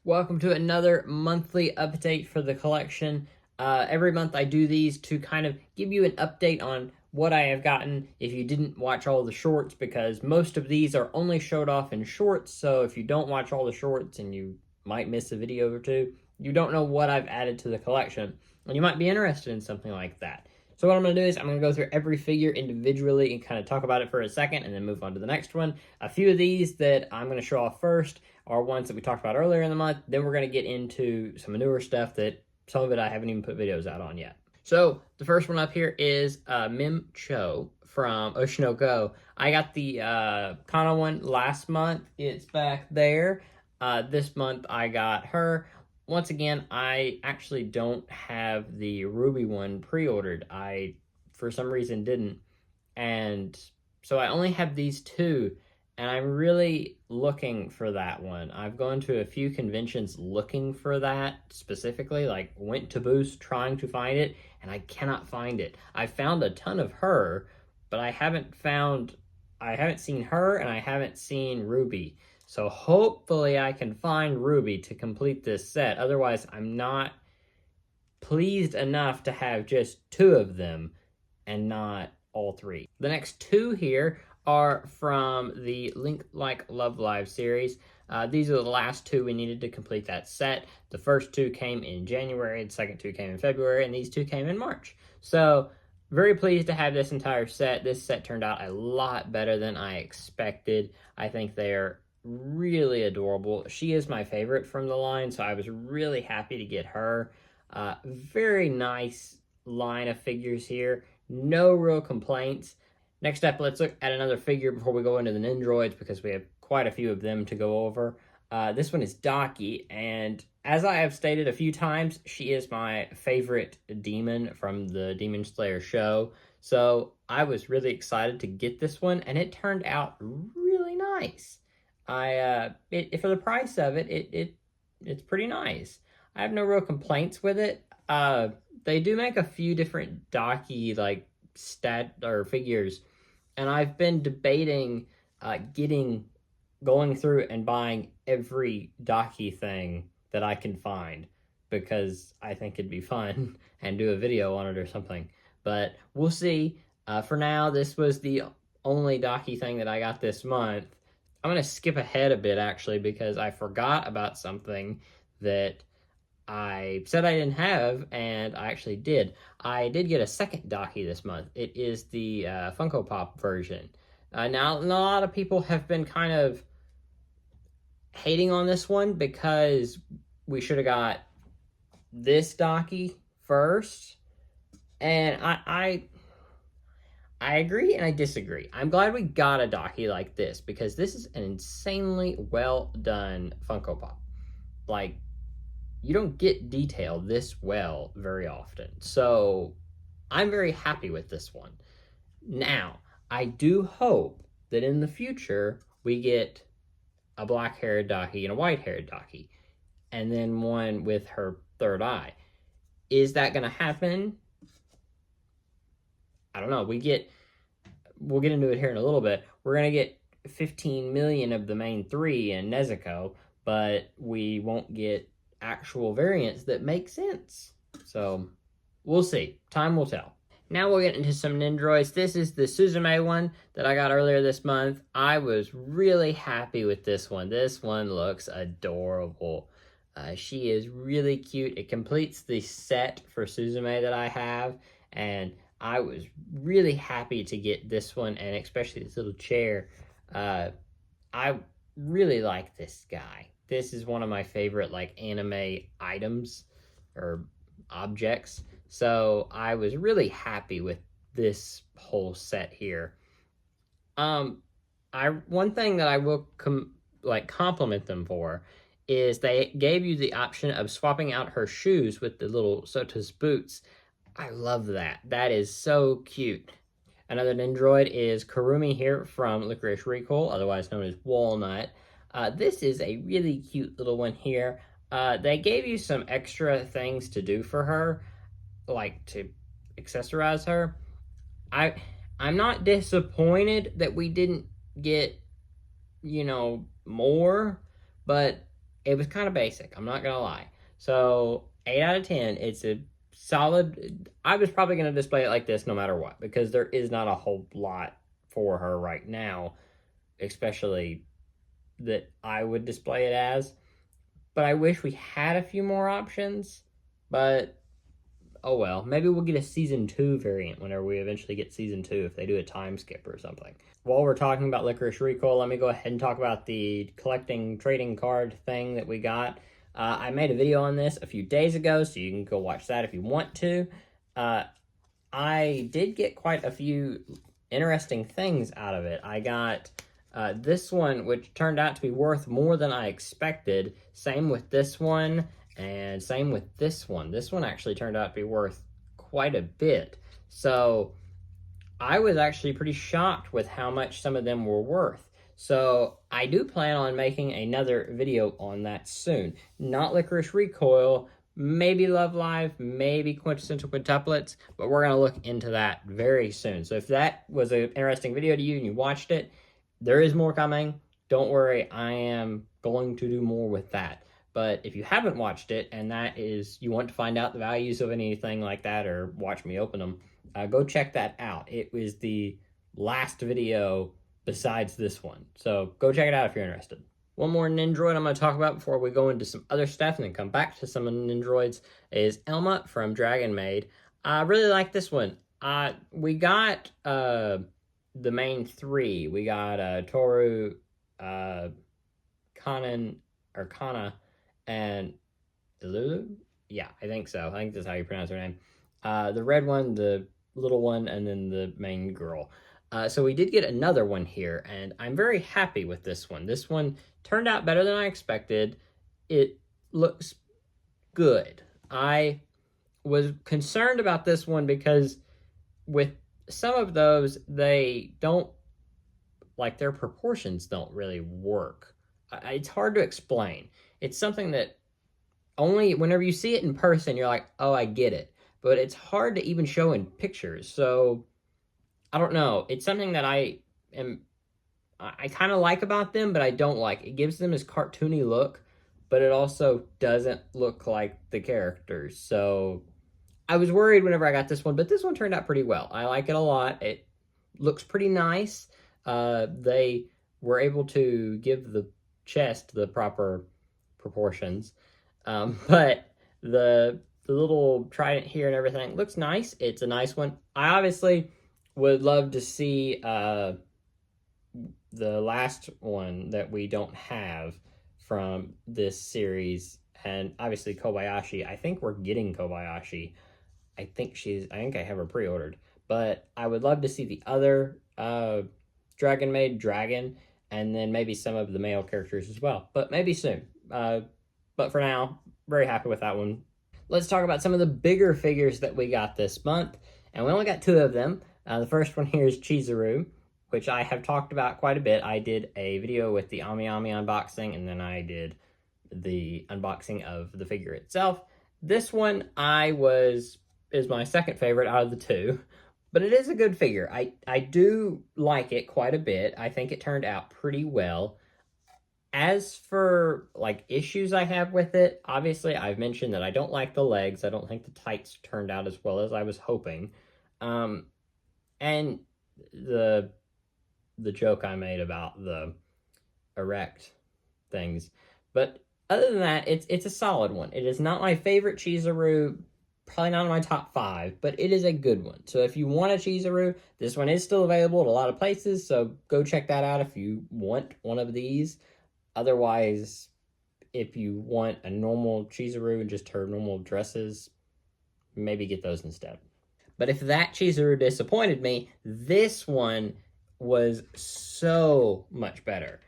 Welcome to another monthly update for the collection. Every month I do these to kind of give you an update on what I have gotten if you didn't watch all the shorts, because most of these are only showed off in shorts, so if you don't watch all the shorts and you might miss a video or two, you don't know what I've added to the collection, and you might be interested in something like that. So what I'm going to do is I'm going to go through every figure individually and kind of talk about it for a second and then move on to the next one. A few of these that I'm going to show off first are ones that we talked about earlier in the month. Then we're going to get into some newer stuff that some of it I haven't even put videos out on yet. So the first one up here is Nichijou from Oceano Go. I got the Kana one last month. It's back there. This month I got her. Once again, I actually don't have the Ruby one pre-ordered. I, for some reason, didn't. And so I only have these two, and I'm really looking for that one. I've gone to a few conventions looking for that specifically, like went to booths trying to find it, and I cannot find it. I found a ton of her, but I haven't seen her, and I haven't seen Ruby. So hopefully I can find Ruby to complete this set. Otherwise, I'm not pleased enough to have just two of them and not all three. The next two here are from the Link Like Love Live series. These are the last two we needed to complete that set. The first two came in January, the second two came in February, and these two came in March. So very pleased to have this entire set. This set turned out a lot better than I expected. I think they're really adorable. She is my favorite from the line, so I was really happy to get her. Very nice line of figures here. No real complaints. Next up, let's look at another figure before we go into the Nindroids, because we have quite a few of them to go over. This one is Daki, and as I have stated a few times, she is my favorite demon from the Demon Slayer show. So I was really excited to get this one, and it turned out really nice. For the price of it, it's pretty nice. I have no real complaints with it. They do make a few different Daki like figures, and I've been debating going through and buying every Daki thing that I can find, because I think it'd be fun and do a video on it or something. But we'll see. For now, this was the only Daki thing that I got this month. I'm going to skip ahead a bit, actually, because I forgot about something that I said I didn't have, and I actually did. I did get a second Daki this month. It is the Funko Pop version. Now, a lot of people have been kind of hating on this one because we should have got this Daki first, and I agree and I disagree. I'm glad we got a Daki like this, because this is an insanely well done Funko Pop. Like, you don't get detail this well very often. So I'm very happy with this one. Now, I do hope that in the future we get a black-haired Daki and a white-haired Daki, and then one with her third eye. Is that going to happen? I don't know. We'll get into it here in a little bit. We're going to get 15 million of the main three in Nezuko, but we won't get actual variants that make sense. So we'll see. Time will tell. Now we'll get into some Nindroids. This is the Suzume one that I got earlier this month. I was really happy with this one. This one looks adorable. She is really cute. It completes the set for Suzume that I have, and I was really happy to get this one, and especially this little chair. I really like this guy. This is one of my favorite like anime items or objects. So I was really happy with this whole set here. One thing that I will compliment them for is they gave you the option of swapping out her shoes with the little Sota's boots. I love that. That is so cute. Another Nindroid is Karumi here from Licorice Recoil, otherwise known as Walnut. This is a really cute little one here. They gave you some extra things to do for her, like to accessorize her. I'm not disappointed that we didn't get, more, but it was kind of basic. I'm not gonna lie. So 8 out of 10. It's a solid. I was probably gonna display it like this no matter what, because there is not a whole lot for her right now, especially that I would display it as. But I wish we had a few more options. But oh well, maybe we'll get a season 2 variant whenever we eventually get season 2, if they do a time skip or something. While we're talking about Licorice Recoil, let me go ahead and talk about the collecting trading card thing that we got. I made a video on this a few days ago, so you can go watch that if you want to. I did get quite a few interesting things out of it. I got this one, which turned out to be worth more than I expected. Same with this one, and same with this one. This one actually turned out to be worth quite a bit. So I was actually pretty shocked with how much some of them were worth. So I do plan on making another video on that soon. Not Licorice Recoil, maybe Love Live, maybe Quintessential Quintuplets, but we're going to look into that very soon. So if that was an interesting video to you and you watched it, there is more coming. Don't worry, I am going to do more with that. But if you haven't watched it, and that is, you want to find out the values of anything like that, or watch me open them, go check that out. It was the last video besides this one. So go check it out if you're interested. One more Nindroid I'm going to talk about before we go into some other stuff and then come back to some of the Nindroids is Elma from Dragon Maid. I really like this one. We got the main three. We got Toru, Kanan, or Kana, and Ilulu? Yeah, I think so. I think that's how you pronounce her name. The red one, the little one, and then the main girl. So we did get another one here, and I'm very happy with this one. This one turned out better than I expected. It looks good. I was concerned about this one because with some of those, they don't, like, their proportions don't really work. It's hard to explain. It's something that only whenever you see it in person, you're like, oh, I get it. But it's hard to even show in pictures. So I don't know. It's something that I kind of like about them, but I don't like. It gives them this cartoony look, but it also doesn't look like the characters. So I was worried whenever I got this one, but this one turned out pretty well. I like it a lot. It looks pretty nice. They were able to give the chest the proper proportions, but the little trident here and everything looks nice. It's a nice one. I obviously would love to see the last one that we don't have from this series, and obviously Kobayashi. I think we're getting Kobayashi. I think I have her pre-ordered, but I would love to see the other Dragon Maid dragon, and then maybe some of the male characters as well, but maybe soon. But for now, very happy with that one. Let's talk about some of the bigger figures that we got this month, and we only got 2 of them. The first one here is Cheero, which I have talked about quite a bit. I did a video with the Ami Ami unboxing, and then I did the unboxing of the figure itself. This one is my second favorite out of the 2, but it is a good figure. I do like it quite a bit. I think it turned out pretty well. As for, like, issues I have with it, obviously I've mentioned that I don't like the legs. I don't think the tights turned out as well as I was hoping. And the joke I made about the erect things. But other than that, it's a solid one. It is not my favorite Cheero, probably not in my top 5, but it is a good one. So if you want a Cheero, this one is still available at a lot of places, so go check that out if you want one of these. Otherwise, if you want a normal Cheero and just her normal dresses, maybe get those instead. But if that Cheero disappointed me, this one was so much better.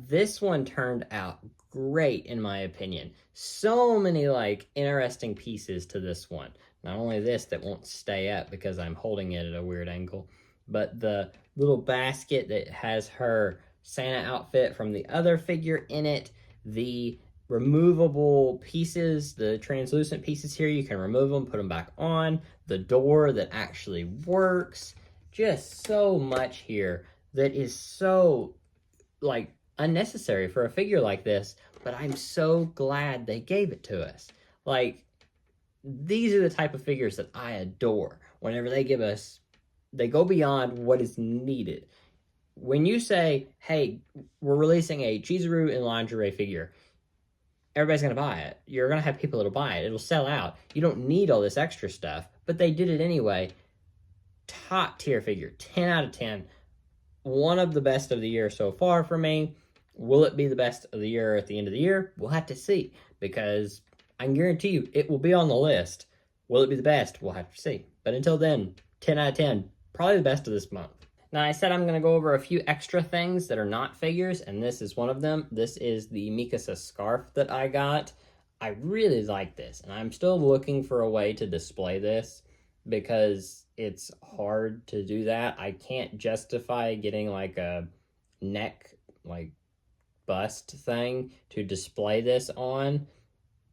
This one turned out great, in my opinion. So many, like, interesting pieces to this one. Not only this that won't stay up because I'm holding it at a weird angle, but the little basket that has her Santa outfit from the other figure in it, the removable pieces, the translucent pieces here, you can remove them, put them back on, the door that actually works, just so much here that is so, like, unnecessary for a figure like this, but I'm so glad they gave it to us. Like, these are the type of figures that I adore. Whenever they give us, they go beyond what is needed. When you say, hey, we're releasing a Cheero in lingerie figure, everybody's going to buy it. You're going to have people that'll buy it. It'll sell out. You don't need all this extra stuff, but they did it anyway. Top tier figure, 10 out of 10. One of the best of the year so far for me. Will it be the best of the year at the end of the year? We'll have to see, because I can guarantee you it will be on the list. Will it be the best? We'll have to see. But until then, 10 out of 10, probably the best of this month. Now, I said I'm going to go over a few extra things that are not figures, and this is one of them. This is the Mikasa Scarf that I got. I really like this, and I'm still looking for a way to display this because it's hard to do that. I can't justify getting like a neck, like bust thing to display this on,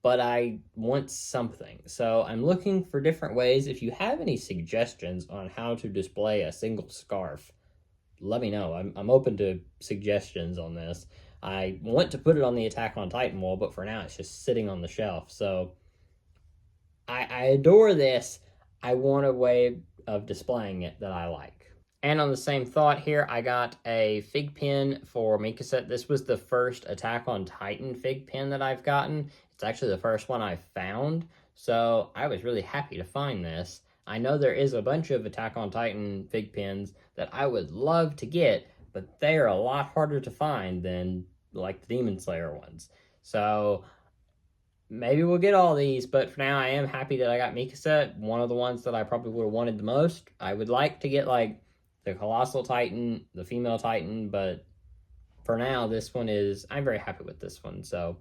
but I want something. So I'm looking for different ways. If you have any suggestions on how to display a single scarf, let me know. I'm open to suggestions on this. I want to put it on the Attack on Titan wall, but for now it's just sitting on the shelf. So I adore this. I want a way of displaying it that I like. And on the same thought here, I got a fig pin for Mikasa. This was the first Attack on Titan fig pin that I've gotten. It's actually the first one I found, so I was really happy to find this. I know there is a bunch of Attack on Titan fig pins that I would love to get, but they are a lot harder to find than like the Demon Slayer ones. So maybe we'll get all these, but for now I am happy that I got Mikasa, one of the ones that I probably would have wanted the most. I would like to get like the Colossal Titan, the female Titan, but for now this one is, I'm very happy with this one, so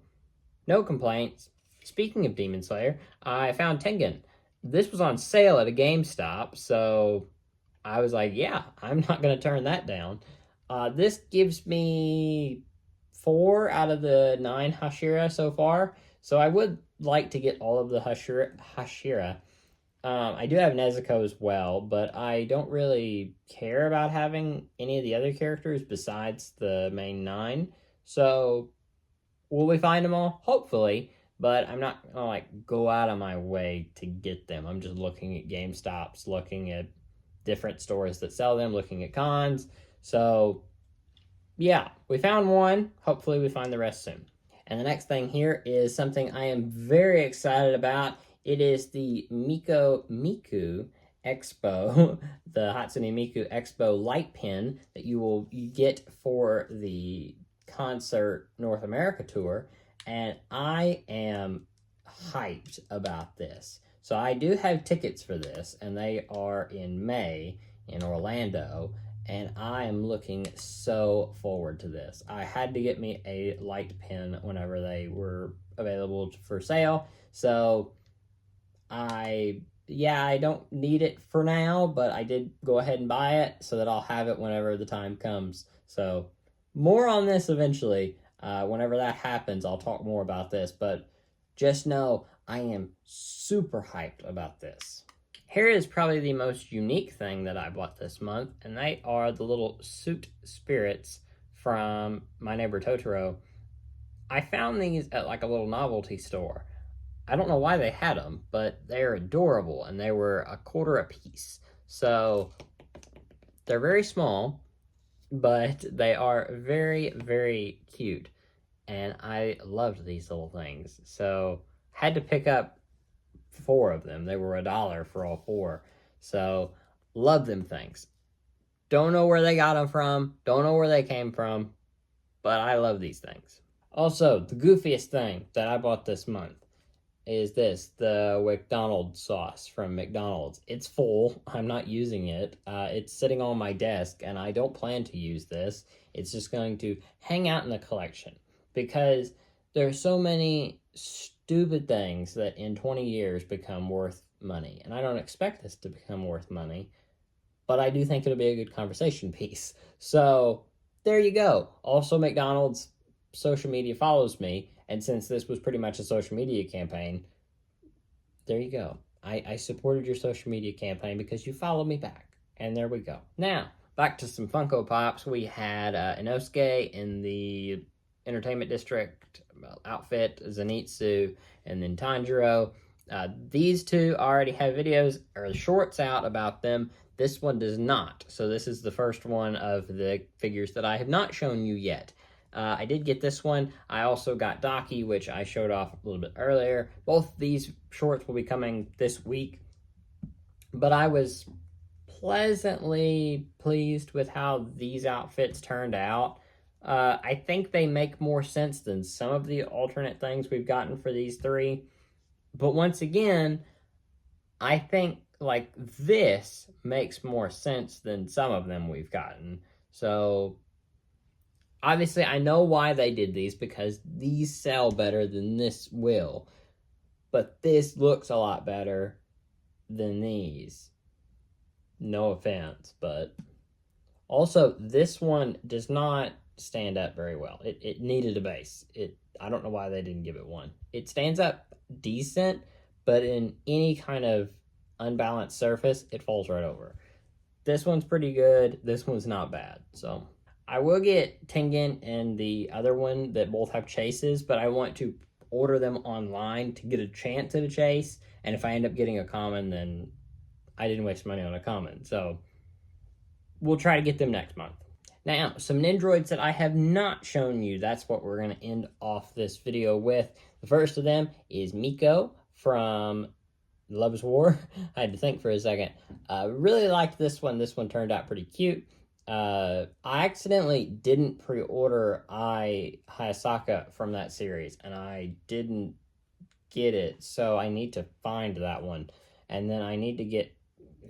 no complaints. Speaking of Demon Slayer, I found Tengen. This was on sale at a GameStop, so I was like, yeah, I'm not going to turn that down. This gives me 4 out of the 9 Hashira so far, so I would like to get all of the Hashira. I do have Nezuko as well, but I don't really care about having any of the other characters besides the main 9. So, will we find them all? Hopefully, but I'm not gonna like go out of my way to get them. I'm just looking at GameStops, looking at different stores that sell them, looking at cons. So, yeah, we found one. Hopefully we find the rest soon. And the next thing here is something I am very excited about. It is the Miku Expo, the Hatsune Miku Expo light pin that you get for the concert North America tour, and I am hyped about this. So I do have tickets for this, and they are in May in Orlando, and I am looking so forward to this. I had to get me a light pin whenever they were available for sale, so I don't need it for now, but I did go ahead and buy it so that I'll have it whenever the time comes. So more on this eventually. Whenever that happens, I'll talk more about this, but just know I am super hyped about this. Here is probably the most unique thing that I bought this month, and they are the little suit spirits from My Neighbor Totoro. I found these at like a little novelty store. I don't know why they had them, but they're adorable, and they were $0.25 a piece. So they're very small, but they are very, very cute. And I loved these little things. So had to pick up 4 of them. They were $1 for all 4. So love them things. Don't know where they got them from. Don't know where they came from. But I love these things. Also, the goofiest thing that I bought this month is this, the McDonald's sauce from McDonald's. It's full. I'm not using it. It's sitting on my desk, and I don't plan to use this. It's just going to hang out in the collection because there are so many stupid things that in 20 years become worth money. And I don't expect this to become worth money, but I do think it'll be a good conversation piece. So there you go. Also, McDonald's social media follows me, and since this was pretty much a social media campaign, there you go. I supported your social media campaign because you followed me back, and there we go. Now, back to some Funko Pops. We had Inosuke in the Entertainment District outfit, Zenitsu, and then Tanjiro. These two already have videos or shorts out about them. This one does not. So this is the first one of the figures that I have not shown you yet. I did get this one. I also got Daki, which I showed off a little bit earlier. Both these shorts will be coming this week. But I was pleasantly pleased with how these outfits turned out. I think they make more sense than some of the alternate things we've gotten for these three. But once again, I think like this makes more sense than some of them we've gotten. So obviously I know why they did these, because these sell better than this will. But this looks a lot better than these. No offense, but also this one does not stand up very well. It needed a base. I don't know why they didn't give it one. It stands up decent, but in any kind of unbalanced surface, it falls right over. This one's pretty good. This one's not bad. So I will get Tengen and the other one that both have chases, but I want to order them online to get a chance at a chase. And if I end up getting a common, then I didn't waste money on a common. So we'll try to get them next month. Now, some Nindroids that I have not shown you. That's what we're going to end off this video with. The first of them is Miko from Love's War. I had to think for a second. Really liked this one. This one turned out pretty cute. I accidentally didn't pre-order Hayasaka from that series, and I didn't get it, so I need to find that one. And then I need to get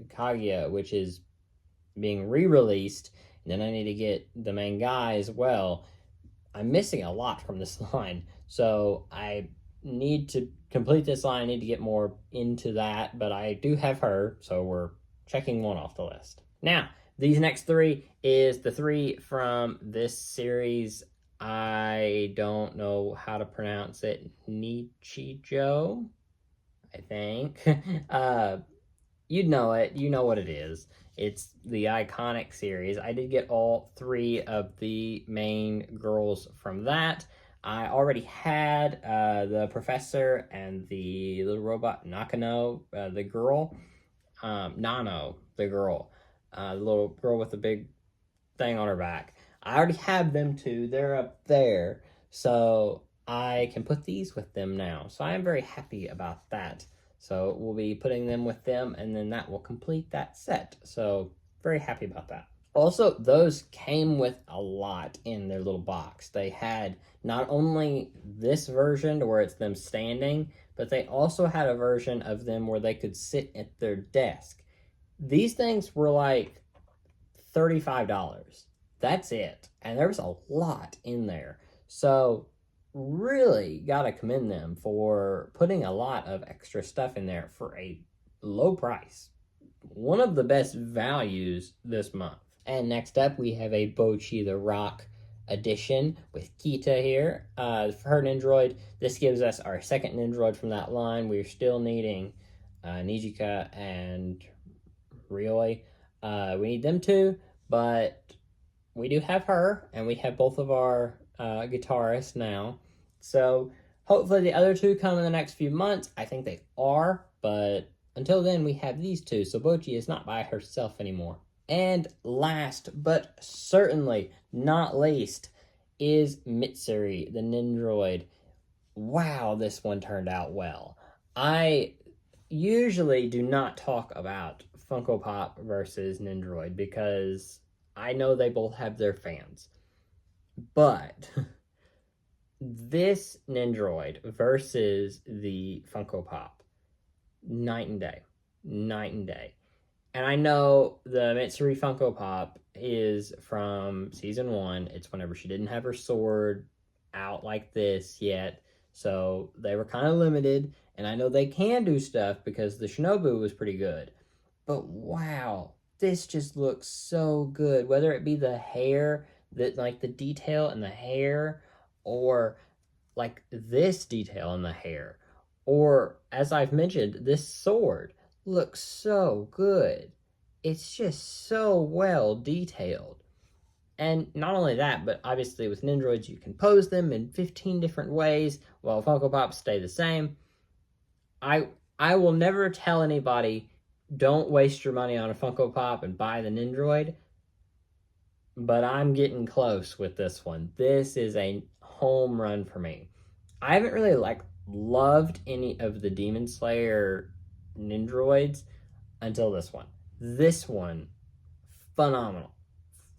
Kaguya, which is being re-released, and then I need to get the main guy as well. I'm missing a lot from this line, so I need to complete this line. I need to get more into that, but I do have her, so we're checking one off the list. Now, these next three is the three from this series. I don't know how to pronounce it. Nichijou, I think. You'd know it. You know what it is. It's the iconic series. I did get all three of the main girls from that. I already had the professor and the little robot Nakano, the girl. Nano, the girl. The little girl with the big thing on her back. I already have them too. They're up there. So I can put these with them now. So I am very happy about that. So we'll be putting them with them, and then that will complete that set. So very happy about that. Also, those came with a lot in their little box. They had not only this version where it's them standing, but they also had a version of them where they could sit at their desk. These things were like $35. That's it. And there was a lot in there. So really gotta commend them for putting a lot of extra stuff in there for a low price. One of the best values this month. And next up, we have a Boi The Rock edition with Kita here. For her Nindroid, this gives us our second Nindroid from that line. We're still needing Nijika and Ryoi. We need them too, but we do have her, and we have both of our guitarists now. So hopefully the other two come in the next few months. I think they are, but until then, we have these two. So Boi is not by herself anymore. And last, but certainly not least, is Mitsuri, the Nindroid. Wow, this one turned out well. I usually do not talk about Funko Pop versus Nindroid because I know they both have their fans. But this Nindroid versus the Funko Pop, night and day. Night and day. And I know the Mitsuri Funko Pop is from season 1. It's whenever she didn't have her sword out like this yet. So they were kind of limited. And I know they can do stuff because the Shinobu was pretty good. But wow, this just looks so good. Whether it be the hair, like the detail in the hair, or like this detail in the hair, or as I've mentioned, this sword looks so good. It's just so well detailed. And not only that, but obviously with Nindroids, you can pose them in 15 different ways, while Funko Pops stay the same. I will never tell anybody, don't waste your money on a Funko Pop and buy the Nindroid, but I'm getting close with this one. This is a home run for me. I haven't really loved any of the Demon Slayer Nindroids until this one. This one, phenomenal.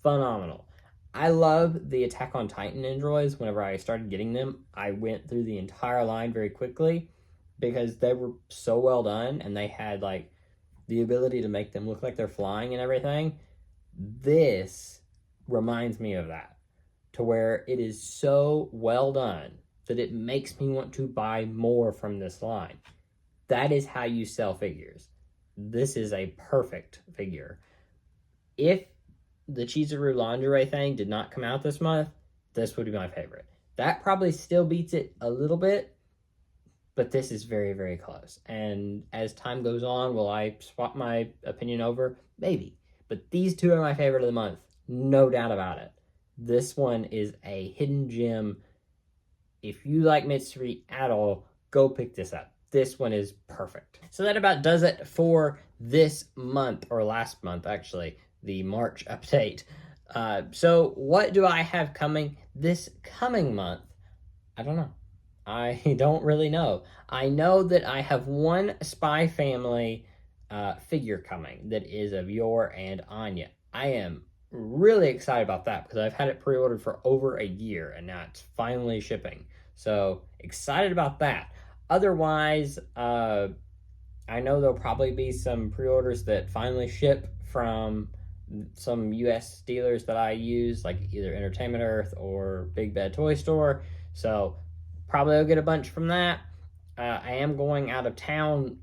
Phenomenal. I love the Attack on Titan Nindroids. Whenever I started getting them, I went through the entire line very quickly because they were so well done and they had like the ability to make them look like they're flying and everything. This reminds me of that, to where it is so well done that it makes me want to buy more from this line. That is how you sell figures. This is a perfect figure. If the Cheero lingerie thing did not come out this month, this would be my favorite. That probably still beats it a little bit, but this is very, very close. And as time goes on, will I swap my opinion over? Maybe. But these two are my favorite of the month. No doubt about it. This one is a hidden gem. If you like Mystery at all, go pick this up. This one is perfect. So that about does it for this month, or last month actually, the March update. So what do I have coming this coming month? I don't know. I don't really know. I know that I have one Spy Family figure coming that is of Yor and Anya. I am really excited about that because I've had it pre-ordered for over a year and now it's finally shipping. So excited about that. Otherwise, I know there'll probably be some pre-orders that finally ship from some US dealers that I use, like either Entertainment Earth or Big Bad Toy Store. So probably I'll get a bunch from that. I am going out of town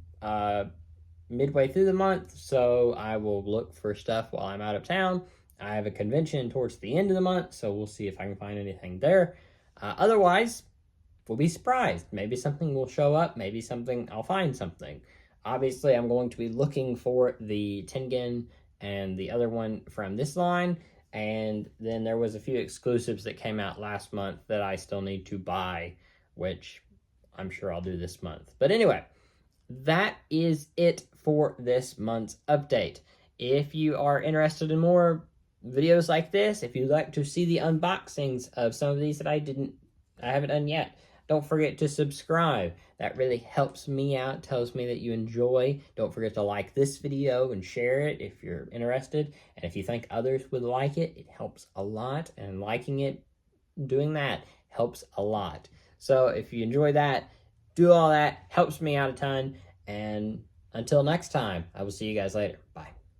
midway through the month, so I will look for stuff while I'm out of town. I have a convention towards the end of the month, so we'll see if I can find anything there. Otherwise, we'll be surprised. Maybe something will show up. Maybe I'll find something. Obviously, I'm going to be looking for the Tengen and the other one from this line. And then there was a few exclusives that came out last month that I still need to buy, which I'm sure I'll do this month. But anyway, that is it for this month's update. If you are interested in more videos like this, if you'd like to see the unboxings of some of these that I haven't done yet, don't forget to subscribe. That really helps me out, tells me that you enjoy. Don't forget to like this video and share it if you're interested. And if you think others would like it, it helps a lot. And liking it, doing that, helps a lot. So if you enjoy that, do all that, helps me out a ton. And until next time, I will see you guys later. Bye.